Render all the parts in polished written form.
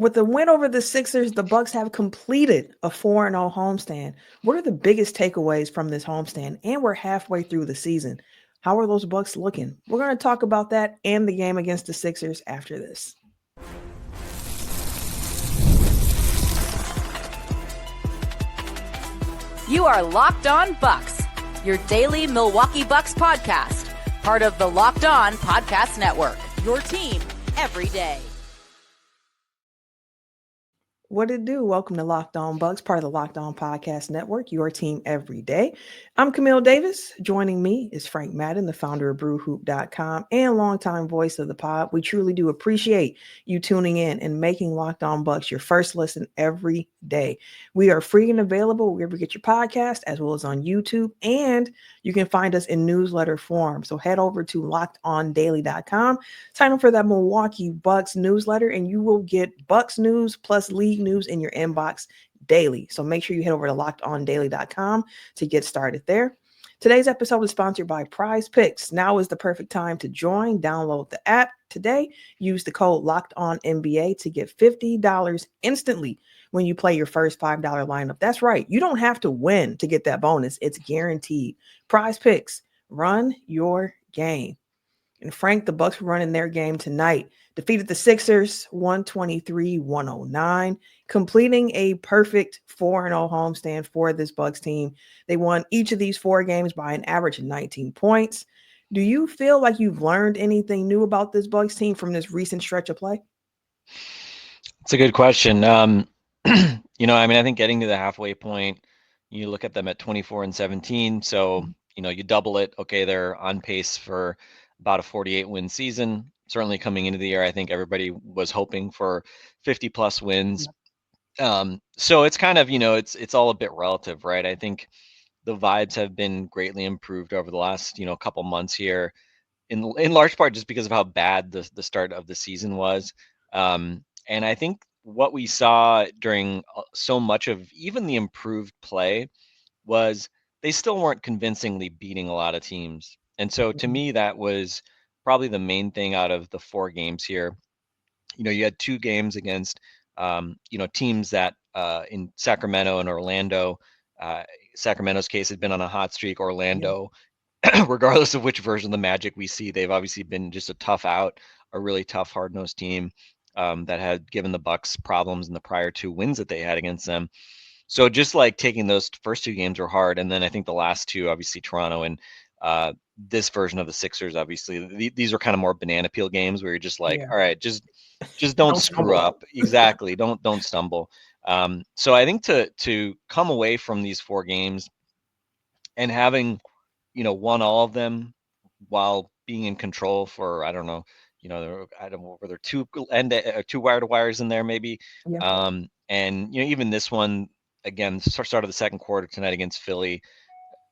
With the win over the Sixers, the Bucks have completed a 4-0 homestand. What are the biggest takeaways from this homestand? And we're halfway through the season. How are those Bucks looking? We're going to talk about that and the game against the Sixers after this. You are Locked On Bucks, your daily Milwaukee Bucks podcast, part of the Locked On Podcast Network, your team every day. What it do? Welcome to Locked On Bucks, part of the Locked On Podcast Network, your team every day. I'm Camille Davis. Joining me is Frank Madden, the founder of brewhoop.com and longtime voice of the pod. We truly do appreciate you tuning in and making Locked On Bucks your first listen every day. We are free and available wherever you get your podcast, as well as on YouTube, and you can find us in newsletter form. So head over to lockedondaily.com, sign up for that Milwaukee Bucks newsletter, and you will get Bucks news plus league news in your inbox daily. So make sure you head over to lockedondaily.com to get started there. Today's episode is sponsored by PrizePicks. Now is the perfect time to join. Download the app today. Use the code LOCKEDONNBA to get $50 instantly when you play your first $5 lineup. That's right. You don't have to win to get that bonus. It's guaranteed. PrizePicks, run your game. And Frank, the Bucks were running their game tonight. Defeated the Sixers 123-109, completing a perfect 4-0 homestand for this Bucks team. They won each of these 4 games by an average of 19 points. Do you feel like you've learned anything new about this Bucks team from this recent stretch of play? It's a good question. I think getting to the halfway point, you look at them at 24-17. So, you double it. Okay, they're on pace for about a 48 win season. Certainly coming into the year, I think everybody was hoping for 50 plus wins. So it's kind of, it's all a bit relative, right? I think the vibes have been greatly improved over the last, couple months here, in large part just because of how bad the start of the season was. And I think what we saw during so much of even the improved play was they still weren't convincingly beating a lot of teams. And so to me, that was probably the main thing out of the 4 games here. You had 2 games against, teams that in Sacramento and Orlando. Sacramento's case had been on a hot streak. Orlando, regardless of which version of the Magic we see, they've obviously been just a tough out, a really tough, hard-nosed team that had given the Bucks problems in the prior 2 wins that they had against them. So just like taking those first 2 games were hard, and then I think the last 2, obviously Toronto and this version of the Sixers, obviously these are kind of more banana peel games where you're just like, all right, just don't screw up. Exactly, don't stumble. So I think to come away from these 4 games and having won all of them while being in control for I don't know were there 2 wire to wires in there maybe, and even this one again, start of the second quarter tonight against Philly,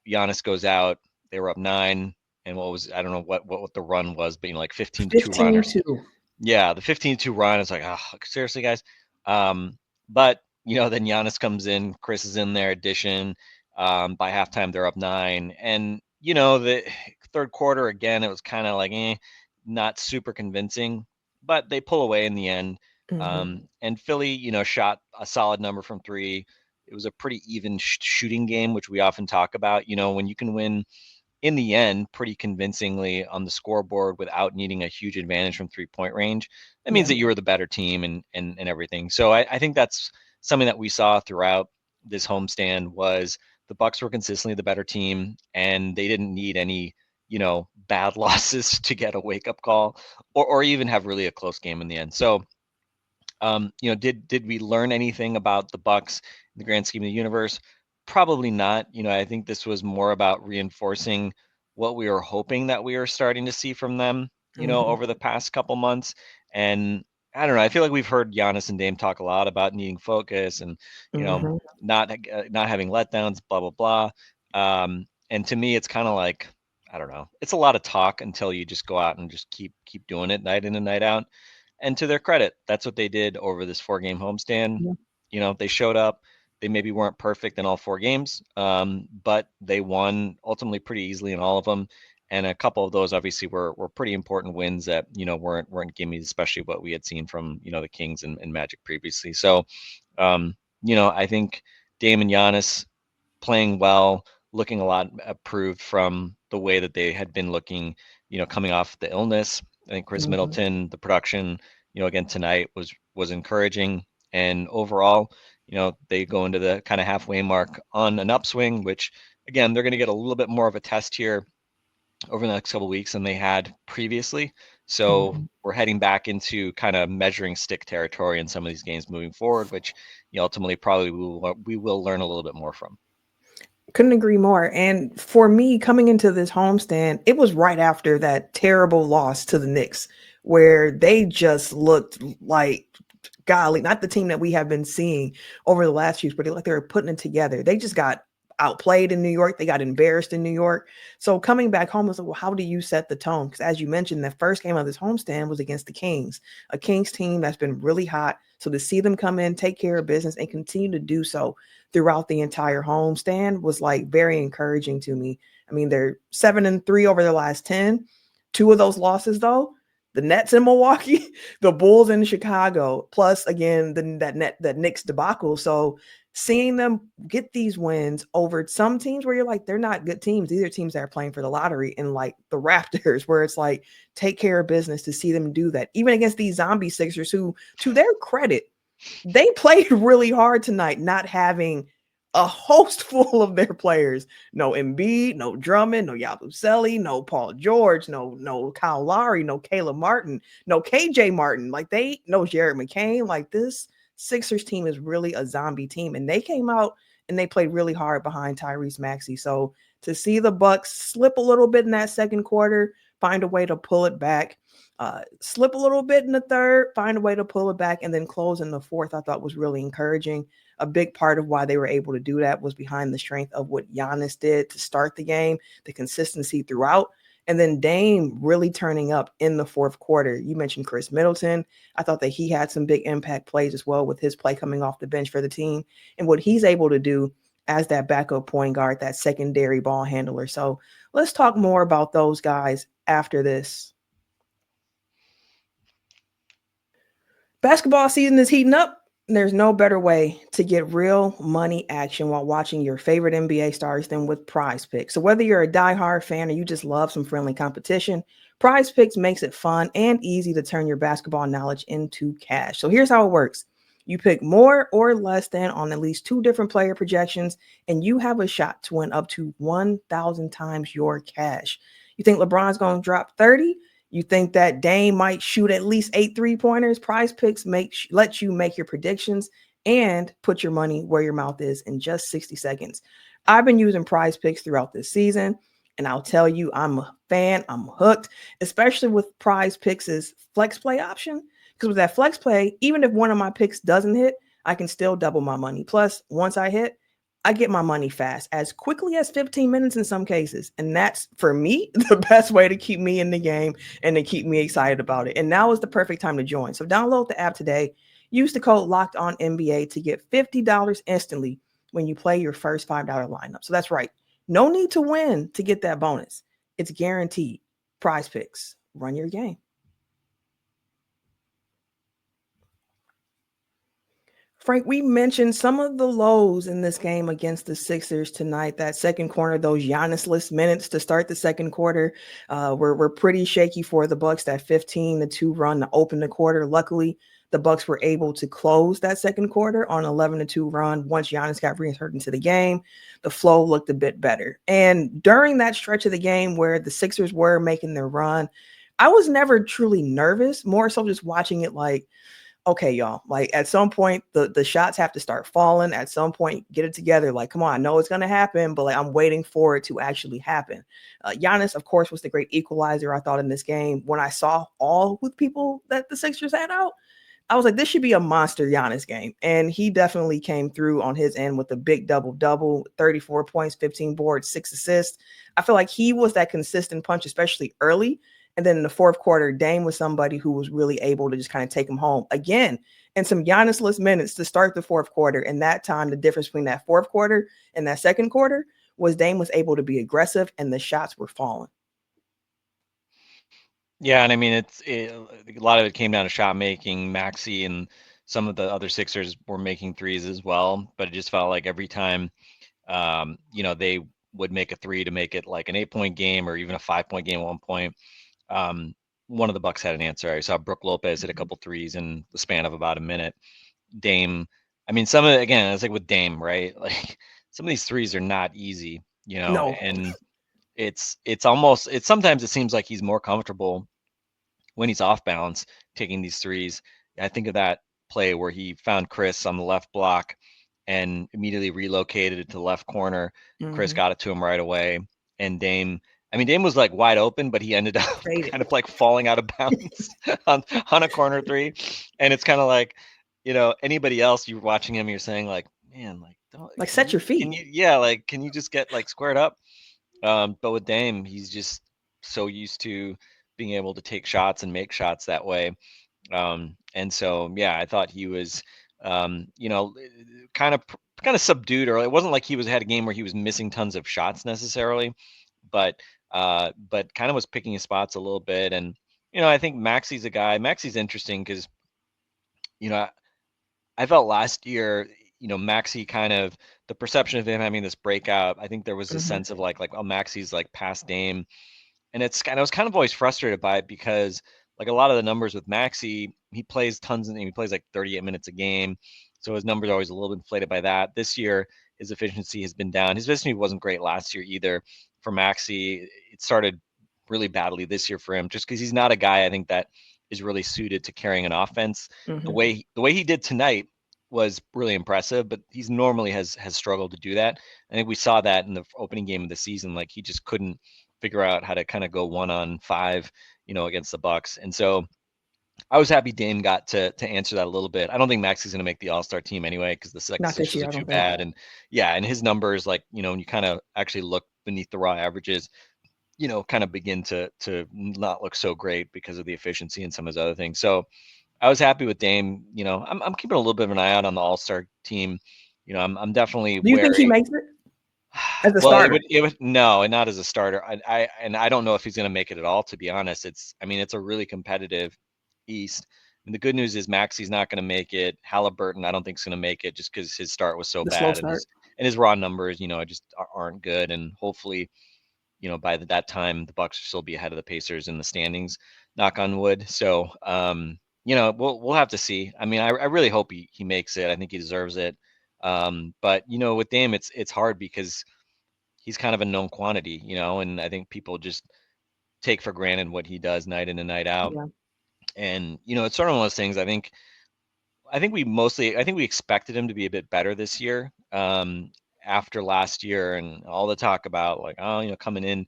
Giannis goes out. They were up 9, and I don't know what the run was, but like 15-2 runners. Yeah, the 15-2 run is like, oh, seriously, guys. But then Giannis comes in, Chris is in there, addition. By halftime, they're up 9, and the third quarter again, it was kind of like not super convincing, but they pull away in the end. And Philly, shot a solid number from 3. It was a pretty even shooting game, which we often talk about. When you can win in the end pretty convincingly on the scoreboard without needing a huge advantage from 3-point range, that means that you were the better team and everything. So I think that's something that we saw throughout this homestand was the Bucks were consistently the better team, and they didn't need any bad losses to get a wake-up call or even have really a close game in the end. So did we learn anything about the Bucks in the grand scheme of the universe? Probably not. I think this was more about reinforcing what we were hoping that we were starting to see from them, over the past couple months. And I don't know. I feel like we've heard Giannis and Dame talk a lot about needing focus and not having letdowns, blah blah blah. And to me, it's kind of like, I don't know. It's a lot of talk until you just go out and just keep doing it night in and night out. And to their credit, that's what they did over this 4-game homestand. They showed up. They maybe weren't perfect in all 4 games, but they won ultimately pretty easily in all of them. And a couple of those obviously were pretty important wins that, weren't gimmies, especially what we had seen from, the Kings and Magic previously. So, I think Dame and Giannis playing well, looking a lot improved from the way that they had been looking, coming off the illness. I think Chris Middleton, the production, again tonight was encouraging. And overall, they go into the kind of halfway mark on an upswing, which again, they're going to get a little bit more of a test here over the next couple of weeks than they had previously. So we're heading back into kind of measuring stick territory in some of these games moving forward, which ultimately probably we will learn a little bit more from. Couldn't agree more. And for me, coming into this homestand, it was right after that terrible loss to the Knicks, where they just looked like, golly, not the team that we have been seeing over the last few years, but like they were putting it together. They just got outplayed in New York. They got embarrassed in New York. So coming back home was like, well, how do you set the tone? Because as you mentioned, the first game of this homestand was against the Kings, a Kings team that's been really hot. So to see them come in, take care of business, and continue to do so throughout the entire homestand was like very encouraging to me. I mean, they're 7-3 over their last 10. 2 of those losses, though, the Nets in Milwaukee, the Bulls in Chicago, plus again that Knicks debacle. So seeing them get these wins over some teams where you're like, they're not good teams. These are teams that are playing for the lottery, and like the Raptors, where it's like, take care of business, to see them do that. Even against these zombie Sixers who, to their credit, they played really hard tonight, not having a host full of their players. No Embiid, no Drummond, no Yabusele, no Paul George, no Kyle Lowry, no Caleb Martin, no KJ Martin. Like no Jared McCain. Like this Sixers team is really a zombie team. And they came out and they played really hard behind Tyrese Maxey. So to see the Bucks slip a little bit in that second quarter, find a way to pull it back, slip a little bit in the third, find a way to pull it back, and then close in the fourth, I thought was really encouraging. A big part of why they were able to do that was behind the strength of what Giannis did to start the game, the consistency throughout, and then Dame really turning up in the fourth quarter. You mentioned Chris Middleton. I thought that he had some big impact plays as well with his play coming off the bench for the team and what he's able to do as that backup point guard, that secondary ball handler. So let's talk more about those guys after this. Basketball season is heating up. There's no better way to get real money action while watching your favorite NBA stars than with PrizePicks. So whether you're a diehard fan or you just love some friendly competition, PrizePicks makes it fun and easy to turn your basketball knowledge into cash. So here's how it works. You pick more or less than on at least 2 different player projections, and you have a shot to win up to 1,000 times your cash. You think LeBron's going to drop 30? You think that Dame might shoot at least 8 3-pointers? PrizePicks lets you make your predictions and put your money where your mouth is in just 60 seconds. I've been using PrizePicks throughout this season, and I'll tell you, I'm a fan. I'm hooked, especially with PrizePicks' flex play option. Because with that flex play, even if one of my picks doesn't hit, I can still double my money. Plus, once I hit, I get my money fast, as quickly as 15 minutes in some cases. And that's, for me, the best way to keep me in the game and to keep me excited about it. And now is the perfect time to join. So download the app today. Use the code LOCKEDONNBA to get $50 instantly when you play your first $5 lineup. So that's right. No need to win to get that bonus. It's guaranteed. PrizePicks. Run your game. Frank, we mentioned some of the lows in this game against the Sixers tonight. That second quarter, those Giannis-less minutes to start the second quarter were pretty shaky for the Bucks. That 15-2 run to open the quarter. Luckily, the Bucks were able to close that second quarter on 11-2 run. Once Giannis got reinserted into the game, the flow looked a bit better. And during that stretch of the game where the Sixers were making their run, I was never truly nervous, more so just watching it like, okay, y'all, like at some point the shots have to start falling. At some point, get it together. Like, come on, I know it's going to happen, but like I'm waiting for it to actually happen. Giannis, of course, was the great equalizer, I thought, in this game. When I saw all with people that the Sixers had out, I was like, this should be a monster Giannis game. And he definitely came through on his end with a big double-double, 34 points, 15 boards, 6 assists. I feel like he was that consistent punch, especially early. And then in the fourth quarter, Dame was somebody who was really able to just kind of take him home again. And some Giannis-less minutes to start the fourth quarter. And that time, the difference between that fourth quarter and that second quarter was Dame was able to be aggressive and the shots were falling. Yeah, and I mean a lot of it came down to shot making. Maxey and some of the other Sixers were making threes as well, but it just felt like every time they would make a three to make it like an 8-point game or even a 5-point game at one point. Um, one of the Bucks had an answer. I saw Brooke Lopez hit a couple threes in the span of about a minute. Dame, I mean, some of it, again, it's like with Dame, right? Like some of these threes are not easy, No. and it's almost sometimes it seems like he's more comfortable when he's off balance taking these threes. I think of that play where he found Chris on the left block and immediately relocated it to the left corner. Chris got it to him right away. And Dame was like wide open, but he ended up kind of like falling out of bounds on a corner three. And it's kind of like, anybody else you're watching him, you're saying like, man, like, don't Like set your feet. Can you just get like squared up? But with Dame, he's just so used to being able to take shots and make shots that way. And so, yeah, I thought he was, kind of subdued, or it wasn't like he had a game where he was missing tons of shots necessarily, but kind of was picking his spots a little bit. And, I think Maxey's a guy. Maxey's interesting because, I felt last year, Maxey kind of the perception of him having this breakout. I think there was a sense of like, oh, Maxey's like past Dame. And I was kind of always frustrated by it because like a lot of the numbers with Maxey, he plays tons and he plays like 38 minutes a game. So his numbers are always a little bit inflated by that. This year, his efficiency has been down. His efficiency wasn't great last year either for Maxey. It started really badly this year for him just because he's not a guy I think that is really suited to carrying an offense. The way he did tonight was really impressive, but he's normally has struggled to do that. I think we saw that in the opening game of the season. Like he just couldn't figure out how to kind of go 1-on-5, against the Bucks. And so I was happy Dame got to answer that a little bit. I don't think Maxey's going to make the All-Star team anyway because the Sixers are too bad. And yeah, and his numbers, like, when you kind of actually look beneath the raw averages, kind of begin to not look so great because of the efficiency and some of his other things. So I was happy with Dame. I'm keeping a little bit of an eye out on the All-Star team. I'm definitely. Do you think he makes it as a starter? No, and not as a starter. I don't know if he's going to make it at all. To be honest, it's a really competitive East. And the good news is Maxey's not going to make it. Halliburton, I don't think is going to make it just because his start was so bad, and his raw numbers, just aren't good. And hopefully, by that time, the Bucks will still be ahead of the Pacers in the standings. Knock on wood. So. We'll have to see. I mean, I really hope he makes it. I think he deserves it. But with Dame, it's hard because he's kind of a known quantity, and I think people just take for granted what he does night in and night out. Yeah. And it's sort of one of those things. I think we expected him to be a bit better this year. After last year and all the talk about like, coming in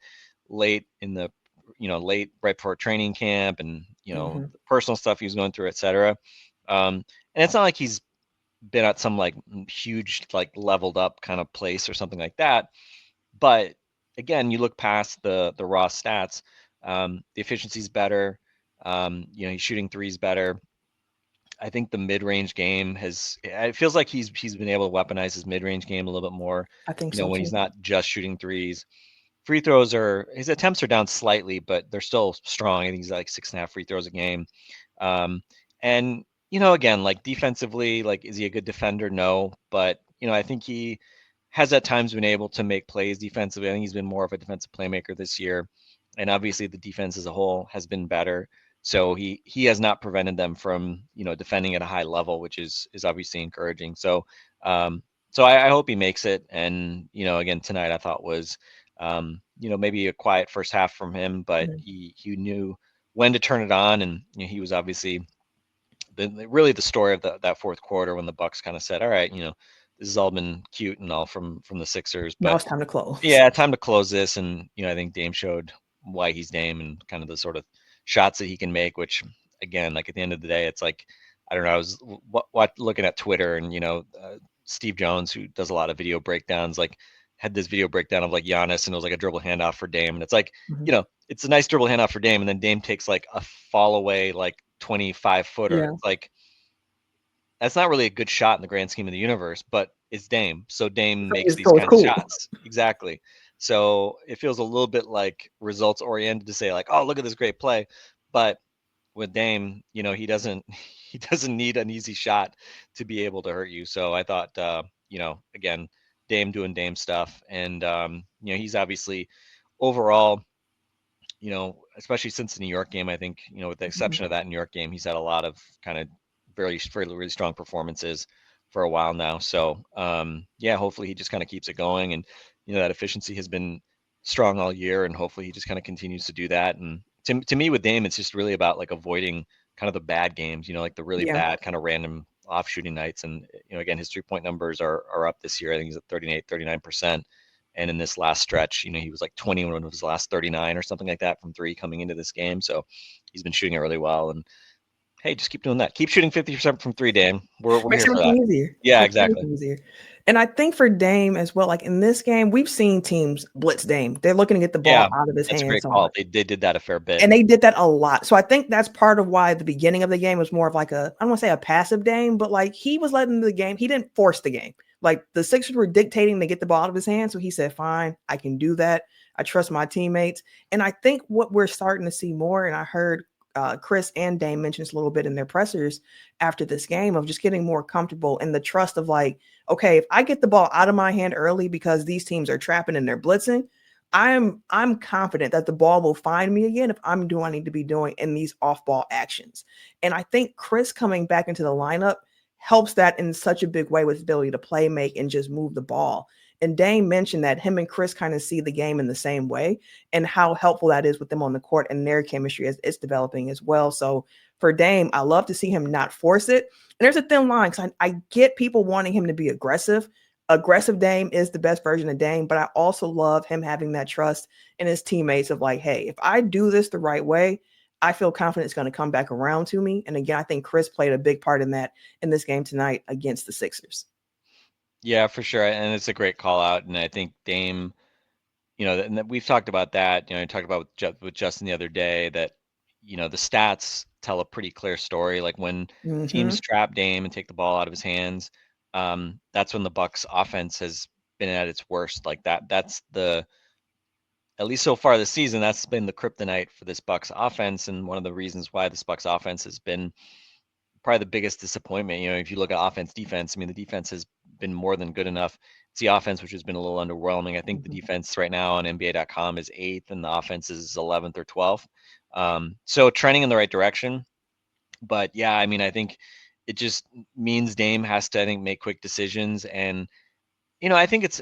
late in the late right before training camp and the personal stuff he was going through, etc. And it's not like he's been at some like huge like leveled up kind of place or something like that. But again, you look past the raw stats, the efficiency's better. He's shooting threes better. I think the mid-range game it feels like he's been able to weaponize his mid-range game a little bit more. I think so when too. He's not just shooting threes. Free throws his attempts are down slightly, but they're still strong. I think he's like 6.5 free throws a game. And again, like defensively, like, is he a good defender? No, but I think he has at times been able to make plays defensively. I think he's been more of a defensive playmaker this year, and obviously the defense as a whole has been better. So he has not prevented them from defending at a high level, which is obviously encouraging. So I hope he makes it. And again, tonight I thought was. Maybe a quiet first half from him, but he knew when to turn it on, and he was obviously really the story of that fourth quarter when the Bucks kind of said, "All right, this has all been cute and all from the Sixers, but now it's time to close." Yeah, time to close this, and I think Dame showed why he's Dame and kind of the sort of shots that he can make. Which again, like at the end of the day, it's like I don't know. I was looking at Twitter, and Steve Jones, who does a lot of video breakdowns, like. Had this video breakdown of like Giannis, and it was like a dribble handoff for Dame, and it's like it's a nice dribble handoff for Dame, and then Dame takes like a fall away like 25-footer. Yeah. It's like that's not really a good shot in the grand scheme of the universe, but it's Dame, so Dame makes these kinds of shots. Exactly. So it feels a little bit like results oriented to say like, oh, look at this great play, But with Dame, he doesn't he doesn't need an easy shot to be able to hurt you. So I thought, again, Dame doing Dame stuff, and he's obviously overall, especially since the New York game, I think, with the exception of that New York game, he's had a lot of kind of really strong performances for a while now. So yeah, hopefully he just kind of keeps it going, and that efficiency has been strong all year, and hopefully he just kind of continues to do that. And to me with Dame, it's just really about like avoiding kind of the bad games, like the really bad kind of random off shooting nights. And again, his 3-point numbers are up this year. I think he's at 39%. And in this last stretch, he was like 21 of his last 39 or something like that from three coming into this game. So he's been shooting it really well. And hey, just keep doing that. Keep shooting 50% from three, Dame. We're here for that. Easier. Yeah, exactly. Easier. And I think for Dame as well, like in this game, we've seen teams blitz Dame. They're looking to get the ball out of his hands. That's a great call. They did that a fair bit. And they did that a lot. So I think that's part of why the beginning of the game was more of like I don't want to say a passive Dame, but like he was letting the game. He didn't force the game. Like the Sixers were dictating to get the ball out of his hands. So he said, fine, I can do that. I trust my teammates. And I think what we're starting to see more, and I heard Chris and Dame mention this a little bit in their pressers after this game, of just getting more comfortable in the trust of like, okay, if I get the ball out of my hand early because these teams are trapping and they're blitzing, I'm confident that the ball will find me again if I'm doing what I need to be doing in these off-ball actions. And I think Chris coming back into the lineup helps that in such a big way with his ability to play, make, and just move the ball. And Dame mentioned that him and Chris kind of see the game in the same way, and how helpful that is with them on the court and their chemistry as it's developing as well. So for Dame, I love to see him not force it. And there's a thin line, because I get people wanting him to be aggressive. Aggressive Dame is the best version of Dame, but I also love him having that trust in his teammates of like, hey, if I do this the right way, I feel confident it's going to come back around to me. And again, I think Chris played a big part in that in this game tonight against the Sixers. Yeah, for sure. And it's a great call out. And I think Dame, and we've talked about that, I talked about with Justin the other day that, the stats tell a pretty clear story. Like when teams trap Dame and take the ball out of his hands, that's when the Bucks offense has been at its worst. Like that's at least so far this season, that's been the kryptonite for this Bucks offense. And one of the reasons why this Bucks offense has been probably the biggest disappointment. If you look at offense, defense, I mean, the defense has been more than good enough. It's the offense, which has been a little underwhelming. I think the defense right now on NBA.com is 8th and the offense is 11th or 12th. So trending in the right direction. But yeah, I mean, I think it just means Dame has to, I think, make quick decisions. And, I think it's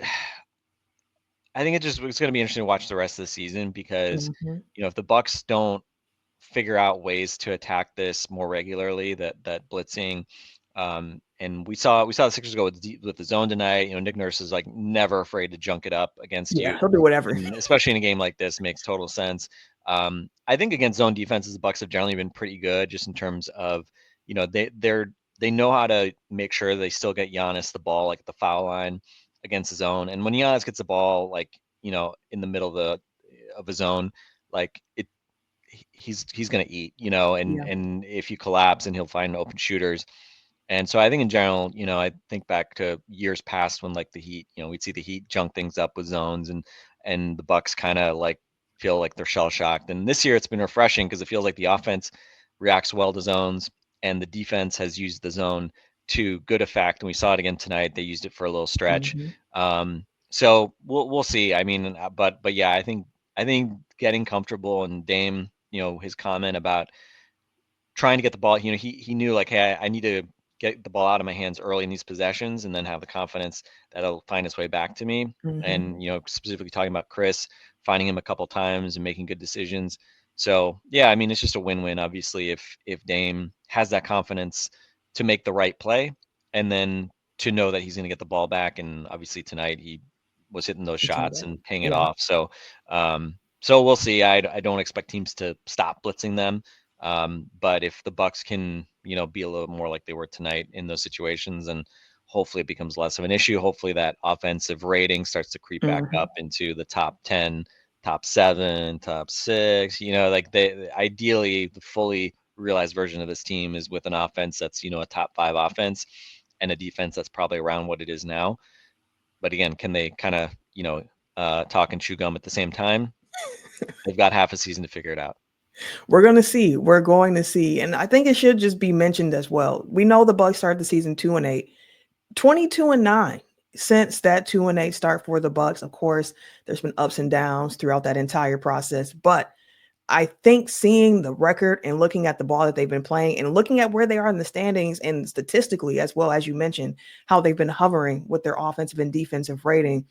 going to be interesting to watch the rest of the season, because, if the Bucks don't figure out ways to attack this more regularly, that blitzing, and we saw the Sixers go with the zone tonight. Nick Nurse is like never afraid to junk it up against you. He'll do whatever. And especially in a game like this, makes total sense. I think against zone defenses, the Bucks have generally been pretty good, just in terms of, they know how to make sure they still get Giannis the ball, like at the foul line against the zone. And when Giannis gets the ball, like, in the middle of a zone, like he's going to eat, and if you collapse, and he'll find open shooters. And so I think in general, I think back to years past when like the Heat, we'd see the Heat junk things up with zones, and the Bucks kind of like feel like they're shell shocked. And this year it's been refreshing, because it feels like the offense reacts well to zones, and the defense has used the zone to good effect. And we saw it again tonight. They used it for a little stretch. So we'll see. I mean, but yeah, I think getting comfortable, and Dame, his comment about trying to get the ball, he knew like, hey, I need to get the ball out of my hands early in these possessions, and then have the confidence that it'll find its way back to me. And, specifically talking about Chris, finding him a couple times and making good decisions. So yeah, I mean, it's just a win-win, obviously, if Dame has that confidence to make the right play, and then to know that he's going to get the ball back. And obviously tonight he was hitting those shots and paying it off. So, so we'll see. I don't expect teams to stop blitzing them. But if the Bucks can, be a little more like they were tonight in those situations, and hopefully it becomes less of an issue. Hopefully that offensive rating starts to creep back up into the top 10, top 7, top 6. Like ideally the fully realized version of this team is with an offense that's, a top 5 offense, and a defense that's probably around what it is now. But again, can they kind of, talk and chew gum at the same time? They've got half a season to figure it out. We're going to see. We're going to see. And I think it should just be mentioned as well. We know the Bucks started the season 2-8, 22-9 since that 2-8 start for the Bucks. Of course, there's been ups and downs throughout that entire process, but I think seeing the record and looking at the ball that they've been playing and looking at where they are in the standings and statistically, as well as you mentioned, how they've been hovering with their offensive and defensive rating,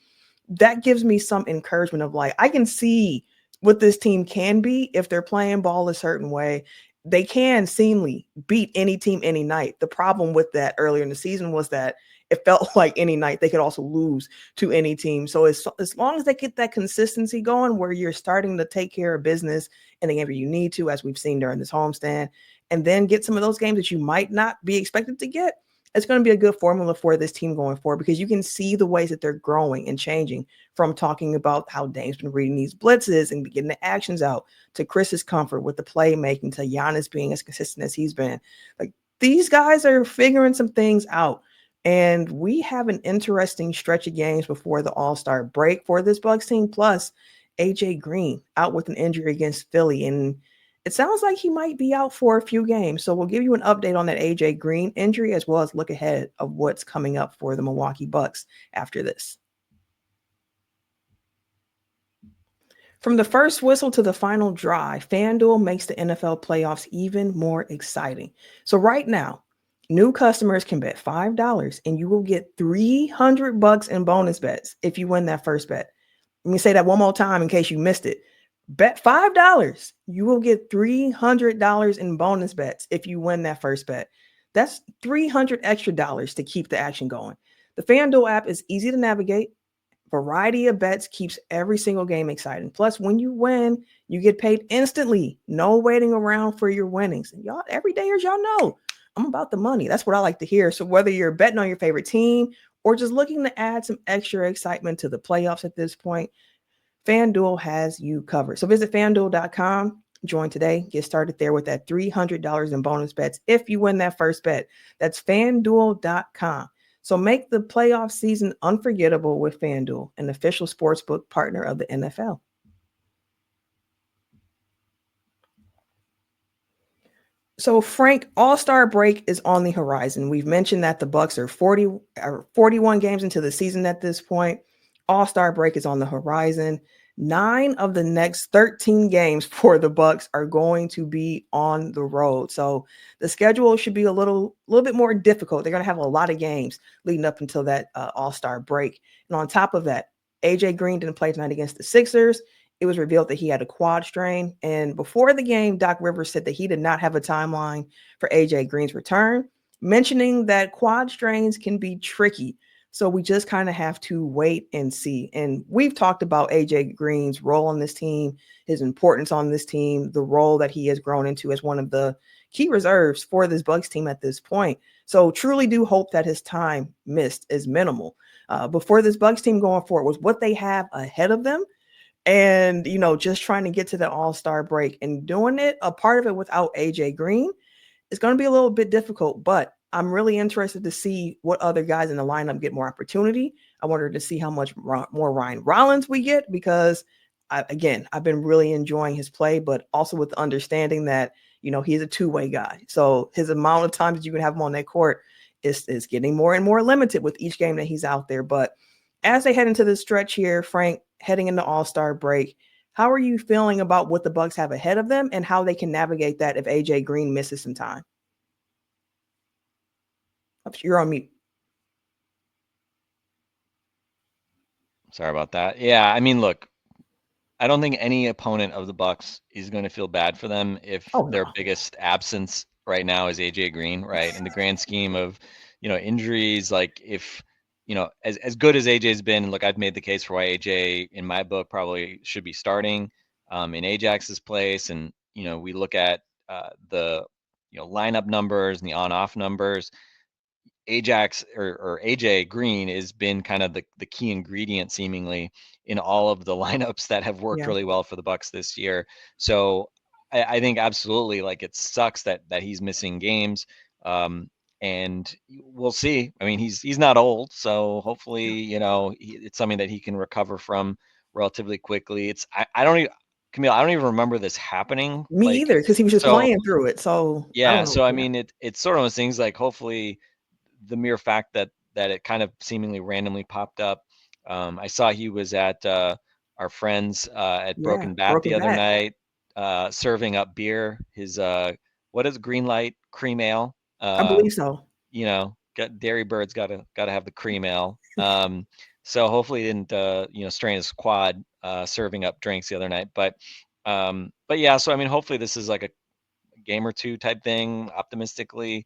that gives me some encouragement of like, I can see what this team can be if they're playing ball a certain way. They can seemingly beat any team any night. The problem with that earlier in the season was that it felt like any night they could also lose to any team. So as long as they get that consistency going where you're starting to take care of business in the game where you need to, as we've seen during this homestand, and then get some of those games that you might not be expected to get, it's going to be a good formula for this team going forward because you can see the ways that they're growing and changing from talking about how Dame's been reading these blitzes and getting the actions out to Chris's comfort with the playmaking to Giannis being as consistent as he's been. Like these guys are figuring some things out. And we have an interesting stretch of games before the All-Star break for this Bucks team. Plus, AJ Green out with an injury against Philly. And it sounds like he might be out for a few games. So we'll give you an update on that AJ Green injury as well as look ahead of what's coming up for the Milwaukee Bucks after this. From the first whistle to the final drive, FanDuel makes the NFL playoffs even more exciting. So right now, new customers can bet $5 and you will get $300 in bonus bets if you win that first bet. Let me say that one more time in case you missed it. Bet $5. You will get $300 in bonus bets if you win that first bet. That's $300 extra dollars to keep the action going. The FanDuel app is easy to navigate. Variety of bets keeps every single game exciting. Plus, when you win, you get paid instantly. No waiting around for your winnings. And y'all, everydayers, y'all know I'm about the money. That's what I like to hear. So whether you're betting on your favorite team or just looking to add some extra excitement to the playoffs at this point, FanDuel has you covered. So visit FanDuel.com, join today, get started there with that $300 in bonus bets if you win that first bet. That's FanDuel.com. So make the playoff season unforgettable with FanDuel, an official sportsbook partner of the NFL. So Frank, All-Star break is on the horizon. We've mentioned that the Bucks are 41 games into the season at this point. All-Star break is on the horizon. 9 of the next 13 games for the Bucks are going to be on the road. So the schedule should be a little bit more difficult. They're going to have a lot of games leading up until that All-Star break. And on top of that, AJ Green didn't play tonight against the Sixers. It was revealed that he had a quad strain. And before the game, Doc Rivers said that he did not have a timeline for AJ Green's return, mentioning that quad strains can be tricky. So we just kind of have to wait and see. And we've talked about AJ Green's role on this team, his importance on this team, the role that he has grown into as one of the key reserves for this Bucks team at this point. So truly do hope that his time missed is minimal. Before this Bucks team going forward was what they have ahead of them. And, just trying to get to the All-Star break and doing it, a part of it without AJ Green is going to be a little bit difficult, but I'm really interested to see what other guys in the lineup get more opportunity. I wanted to see how much more Ryan Rollins we get because, I've been really enjoying his play, but also with the understanding that, he's a two-way guy. So his amount of times that you can have him on that court is getting more and more limited with each game that he's out there. But as they head into this stretch here, Frank, heading into All-Star break, how are you feeling about what the Bucks have ahead of them and how they can navigate that if AJ Green misses some time? You're on mute. Sorry about that. Yeah, I mean, look, I don't think any opponent of the Bucks is going to feel bad for them if their biggest absence right now is AJ Green, right? In the grand scheme of, injuries, like if, as good as AJ's been, look, I've made the case for why AJ in my book probably should be starting in Ajax's place. And, we look at the, lineup numbers and the on-off numbers. Ajax or AJ Green has been kind of the key ingredient seemingly in all of the lineups that have worked really well for the Bucks this year. So I think absolutely, like, it sucks that he's missing games. And we'll see. I mean, he's not old, so hopefully, it's something that he can recover from relatively quickly. I don't even, Camille, I don't even remember this happening. Me Like, either, because he was just so playing through it. So I yeah, don't know. so I Yeah. mean, it's sort of those things like hopefully the mere fact that it kind of seemingly randomly popped up. I saw he was at our friends at Yeah. Broken Bat the Broken other back. night, serving up beer. His what is Green Light Cream Ale? I believe so. You know, got Dairy Bird's gotta have the cream ale. So hopefully he didn't strain his quad serving up drinks the other night. But yeah, so I mean, hopefully this is like a game or two type thing. Optimistically,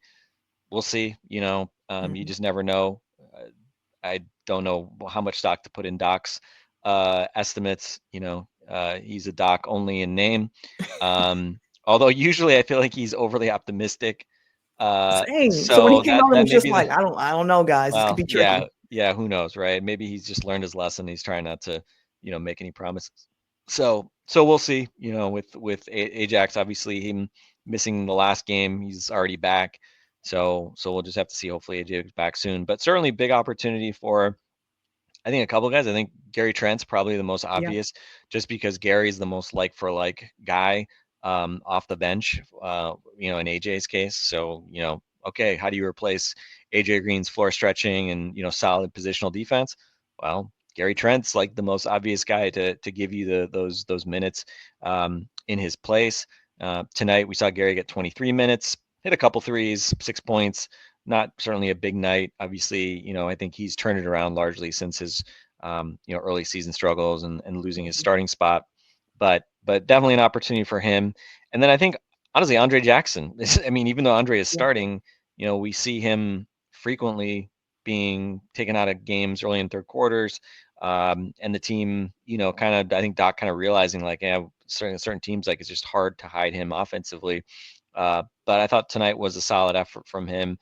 we'll see. You Mhm. just never know. I don't know how much stock to put in Doc's estimates. He's a Doc only in name. Although usually I feel like he's overly optimistic. Same. So when he So came that out, it that was may just be the like, I don't know, guys. This could well, be yeah, tricky. yeah, who knows, right? Maybe he's just learned his lesson. He's trying not to, make any promises. So we'll see. With Ajax, obviously him missing the last game, he's already back. So we'll just have to see. Hopefully Ajax is back soon. But certainly big opportunity for I think a couple guys. I think Gary Trent's probably the most Yeah. obvious, just because Gary's the most like for like guy off the bench. In AJ's case. So okay, how do you replace AJ Green's floor stretching and solid positional defense? Well, Gary Trent's like the most obvious guy to give you those minutes in his place. Tonight we saw Gary get 23 minutes, hit a couple threes, 6 points. Not certainly a big night. Obviously, I think he's turned it around largely since his early season struggles and losing his Mhm. starting spot. But definitely an opportunity for him. And then I think honestly, Andre Jackson. I mean, even though Andre is Yeah. starting, we see him frequently being taken out of games early in third quarters. And the team, kind of, I think Doc kind of realizing like, yeah, certain teams, like it's just hard to hide him offensively. But I thought tonight was a solid effort from him.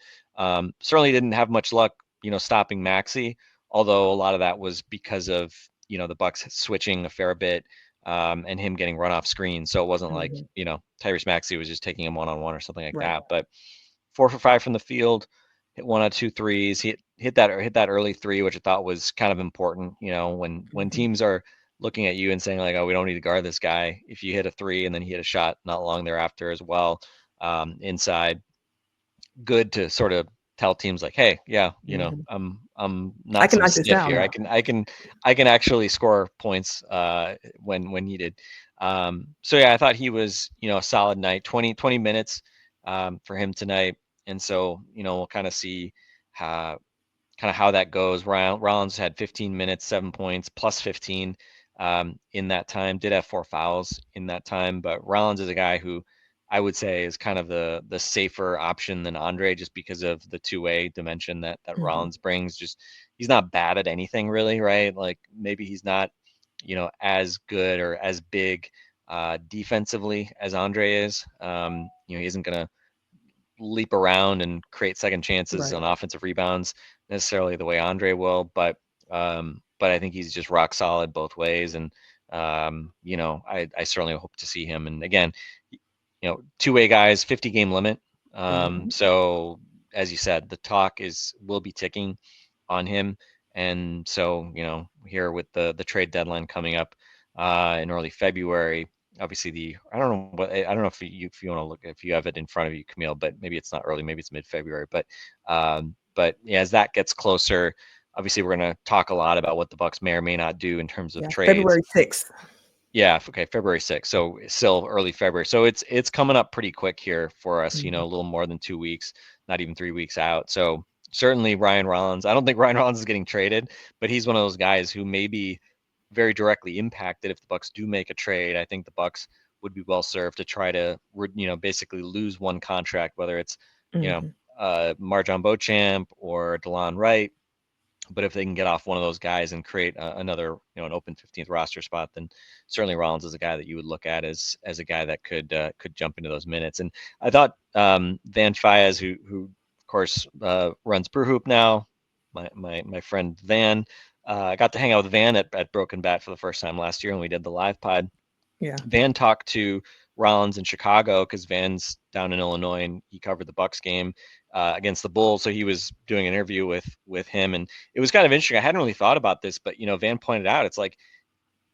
Certainly didn't have much luck, stopping Maxey, although a lot of that was because of, the Bucks switching a fair bit and him getting run off screen. So it wasn't like, Mhm. Tyrese Maxey was just taking him one-on-one or something like Right. that. But 4 for 5 from the field, hit one out 2 threes. He hit that early three, which I thought was kind of important. When Mhm. teams are looking at you and saying like, oh, we don't need to guard this guy. If you hit a three and then he hit a shot not long thereafter as well, inside, good to sort of tell teams like, hey, yeah, Mhm. I'm I not can some knock this stiff down here. I now. can I can I can actually score points when needed. So yeah, I thought he was a solid night. 20 minutes for him tonight, and so we'll kind of see how that goes. Rollins had 15 minutes, 7 points, plus 15 in that time. Did have 4 fouls in that time, but Rollins is a guy who I would say is kind of the safer option than Andre, just because of the two-way dimension that Mhm. Rollins brings. Just he's not bad at anything really, right? Like maybe he's not as good or as big defensively as Andre is. He isn't gonna leap around and create second chances Right. on offensive rebounds necessarily the way Andre will, but I think he's just rock solid both ways, and I certainly hope to see him. And again, two-way guys, 50-game limit. Mhm. So as you said, the talk will be ticking on him, and so here with the trade deadline coming up in early February. Obviously, I don't know if you want to look if you have it in front of you, Camille, but maybe it's not early, maybe it's mid-February. But yeah, as that gets closer, obviously we're going to talk a lot about what the Bucks may or may not do in terms of Yeah. trades. February 6th. Yeah, okay, February 6th. So still early February. So it's coming up pretty quick here for us, Mhm. a little more than 2 weeks, not even 3 weeks out. So certainly Ryan Rollins. I don't think Ryan Rollins is getting traded, but he's one of those guys who may be very directly impacted if the Bucks do make a trade. I think the Bucks would be well served to try to, basically lose one contract, whether it's, you know, Mhm. Marjon Beauchamp or DeLon Wright. But if they can get off one of those guys and create another, an open 15th roster spot, then certainly Rollins is a guy that you would look at as a guy that could jump into those minutes. And I thought Van Fias, who of course runs Brew Hoop now, my friend Van, I got to hang out with Van at Broken Bat for the first time last year when we did the live pod. Yeah. Van talked to Rollins in Chicago because Van's down in Illinois and he covered the Bucks game against the Bulls. So he was doing an interview with him, and it was kind of interesting. I hadn't really thought about this, but Van pointed out it's like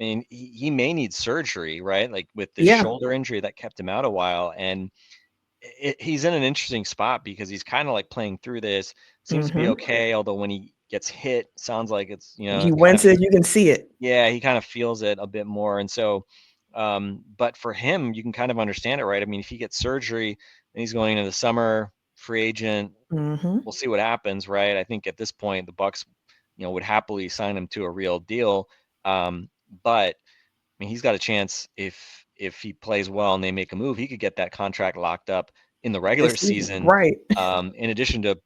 I mean, he may need surgery, right? Like with this Yeah. shoulder injury that kept him out a while. And he's in an interesting spot because he's kind of like playing through this, seems to be okay. Although when he gets hit, sounds like it's, He kind of, winces, you can see it. yeah, he kind of feels it a bit more. And so, but for him, you can kind of understand it, right? I mean, if he gets surgery and he's going into the summer, free agent, we'll see what happens, right? I think at this point, the Bucks, would happily sign him to a real deal. But I mean, he's got a chance if he plays well and they make a move, he could get that contract locked up in the regular season. Right. In addition to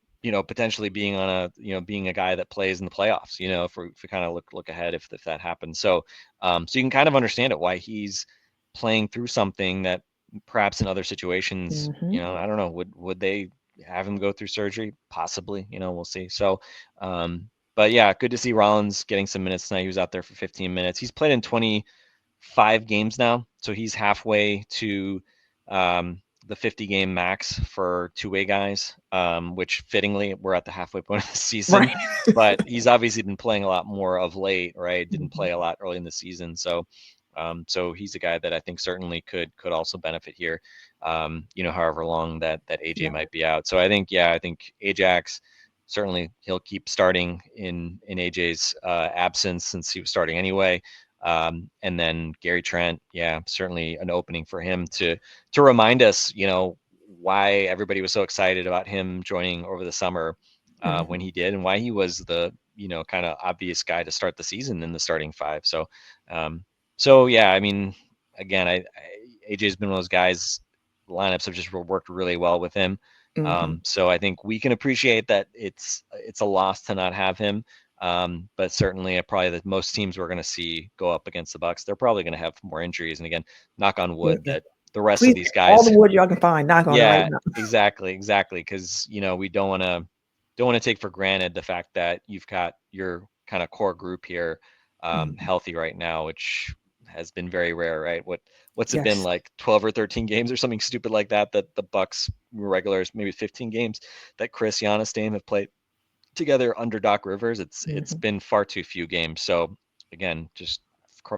potentially being on being a guy that plays in the playoffs. If we kind of look ahead if that happens. So so you can kind of understand it why he's playing through something that perhaps in other situations, I don't know, would they have him go through surgery? Possibly. We'll see. So but yeah, good to see Rollins getting some minutes tonight. He was out there for 15 minutes. He's played in 25 games now, so he's halfway to the 50 game max for two-way guys, which fittingly we're at the halfway point of the season. Right. But he's obviously been playing a lot more of late, right? Didn't play a lot early in the season, so so he's a guy that I think certainly could also benefit here. However long that AJ might be out. So I think Ajax, certainly he'll keep starting in AJ's absence since he was starting anyway. And then Gary Trent, yeah, certainly an opening for him to remind us, why everybody was so excited about him joining over the summer when he did, and why he was the kind of obvious guy to start the season in the starting five. So, so yeah, I mean, again, AJ's been one of those guys. Lineups have just worked really well with him. So I think we can appreciate that it's a loss to not have him. But certainly probably that most teams we're going to see go up against the Bucks, they're probably going to have more injuries. And again, knock on wood that the rest of these guys, all the wood y'all can find, knock on it right now. exactly. Because we don't want to take for granted the fact that you've got your kind of core group here healthy right now, which has been very rare, right? What's it been like 12 or 13 games or something stupid like that the Bucks regulars, maybe 15 games that Chris, Giannis, Dame have played together under Doc Rivers. It's been far too few games. So again, just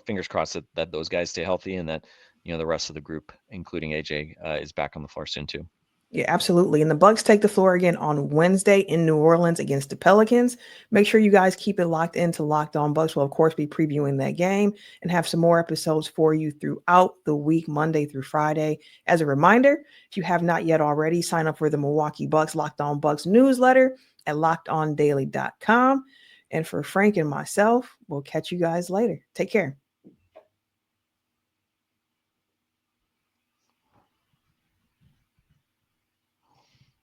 fingers crossed that those guys stay healthy and that the rest of the group, including AJ, is back on the floor soon too. Yeah, absolutely. And the Bucks take the floor again on Wednesday in New Orleans against the Pelicans. Make sure you guys keep it locked into Locked On Bucks. We'll, of course, be previewing that game and have some more episodes for you throughout the week, Monday through Friday. As a reminder, if you have not yet already, sign up for the Milwaukee Bucks Locked On Bucks newsletter at lockedondaily.com. And for Frank and myself, we'll catch you guys later. Take care.